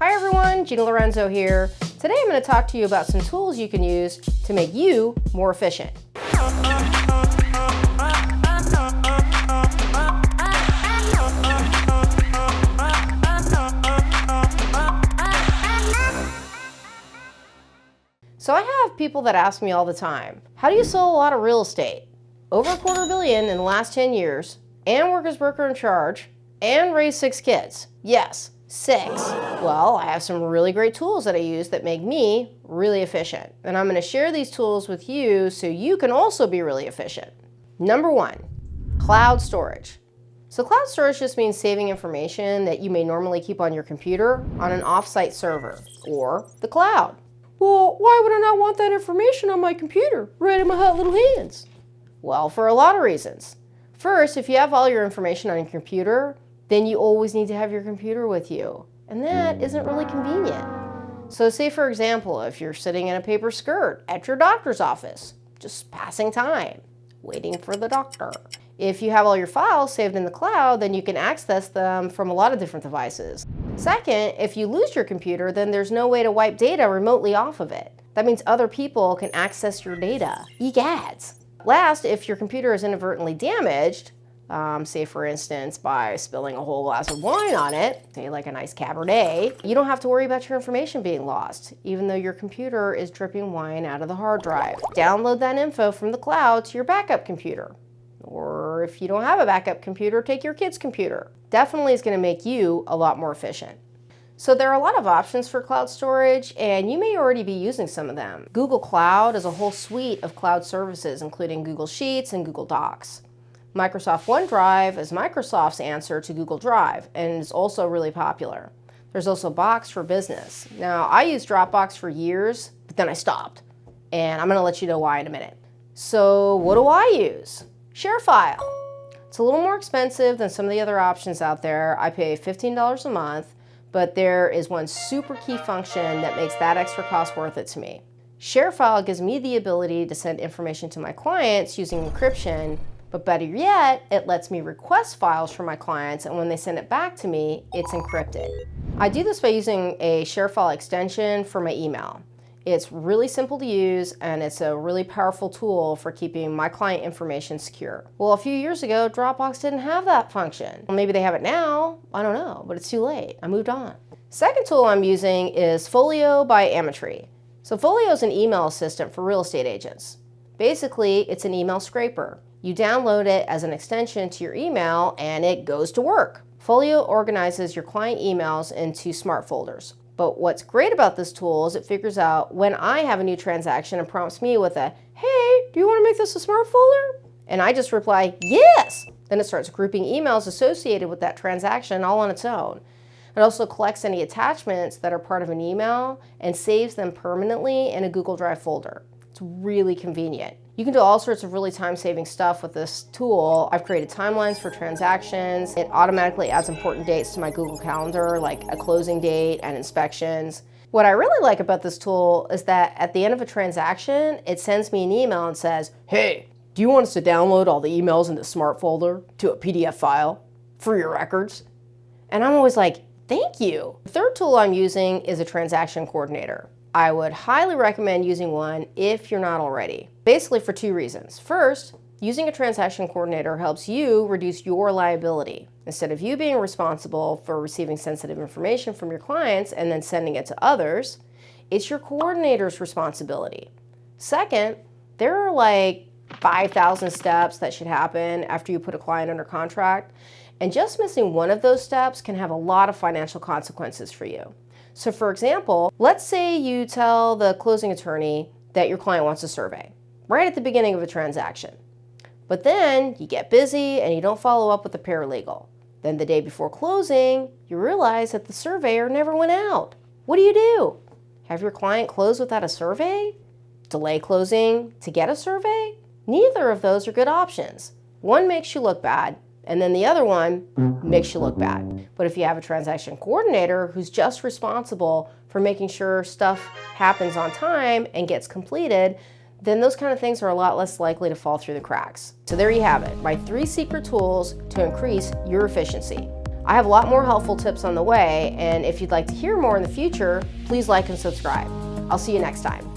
Hi everyone, Gina Lorenzo here. Today I'm going to talk to you about some tools you can use to make you more efficient. So I have people that ask me all the time, how do you sell a lot of real estate? Over $250 million in the last 10 years, and work as broker in charge, and raise 6 kids. Yes, 6. Well, I have some really great tools that I use that make me really efficient. And I'm going to share these tools with you so you can also be really efficient. Number 1, cloud storage. So cloud storage just means saving information that you may normally keep on your computer on an off-site server or the cloud. Well, why would I not want that information on my computer right in my hot little hands? Well, for a lot of reasons. First, if you have all your information on your computer, then you always need to have your computer with you. And that isn't really convenient. So say, for example, if you're sitting in a paper skirt at your doctor's office, just passing time, waiting for the doctor. If you have all your files saved in the cloud, then you can access them from a lot of different devices. Second, if you lose your computer, then there's no way to wipe data remotely off of it. That means other people can access your data. Egads. Last, if your computer is inadvertently damaged, say for instance by spilling a whole glass of wine on it, say like a nice Cabernet, you don't have to worry about your information being lost, even though your computer is dripping wine out of the hard drive. Download that info from the cloud to your backup computer. Or if you don't have a backup computer, take your kid's computer. Definitely is going to make you a lot more efficient. So there are a lot of options for cloud storage, and you may already be using some of them. Google Cloud is a whole suite of cloud services, including Google Sheets and Google Docs. Microsoft OneDrive is Microsoft's answer to Google Drive and is also really popular. There's also Box for Business. Now, I used Dropbox for years, but then I stopped. And I'm going to let you know why in a minute. So what do I use? ShareFile. It's a little more expensive than some of the other options out there. I pay $15 a month, but there is one super key function that makes that extra cost worth it to me. ShareFile gives me the ability to send information to my clients using encryption, but better yet, it lets me request files from my clients, and when they send it back to me, it's encrypted. I do this by using a ShareFile extension for my email. It's really simple to use, and it's a really powerful tool for keeping my client information secure. Well, a few years ago, Dropbox didn't have that function. Well, maybe they have it now, I don't know, but it's too late. I moved on. Second tool I'm using is Folio by Ametree. So Folio is an email assistant for real estate agents. Basically, it's an email scraper. You download it as an extension to your email, and it goes to work. Folio organizes your client emails into smart folders. But what's great about this tool is it figures out when I have a new transaction and prompts me with a, hey, do you want to make this a smart folder? And I just reply, yes! Then it starts grouping emails associated with that transaction all on its own. It also collects any attachments that are part of an email and saves them permanently in a Google Drive folder. It's really convenient. You can do all sorts of really time-saving stuff with this tool. I've created timelines for transactions. It automatically adds important dates to my Google Calendar, like a closing date and inspections. What I really like about this tool is that at the end of a transaction, it sends me an email and says, hey, do you want us to download all the emails in the smart folder to a PDF file for your records? And I'm always like, thank you. The third tool I'm using is a transaction coordinator. I would highly recommend using one if you're not already. Basically for 2 reasons. First, using a transaction coordinator helps you reduce your liability. Instead of you being responsible for receiving sensitive information from your clients and then sending it to others, it's your coordinator's responsibility. Second, there are like 5,000 steps that should happen after you put a client under contract, and just missing one of those steps can have a lot of financial consequences for you. So for example, let's say you tell the closing attorney that your client wants a survey right at the beginning of a transaction. But then you get busy and you don't follow up with the paralegal. Then the day before closing, you realize that the surveyor never went out. What do? Have your client close without a survey? Delay closing to get a survey? Neither of those are good options. One makes you look bad, and then the other one makes you look bad. But if you have a transaction coordinator who's just responsible for making sure stuff happens on time and gets completed, then those kind of things are a lot less likely to fall through the cracks. So there you have it, my 3 secret tools to increase your efficiency. I have a lot more helpful tips on the way, and if you'd like to hear more in the future, please like and subscribe. I'll see you next time.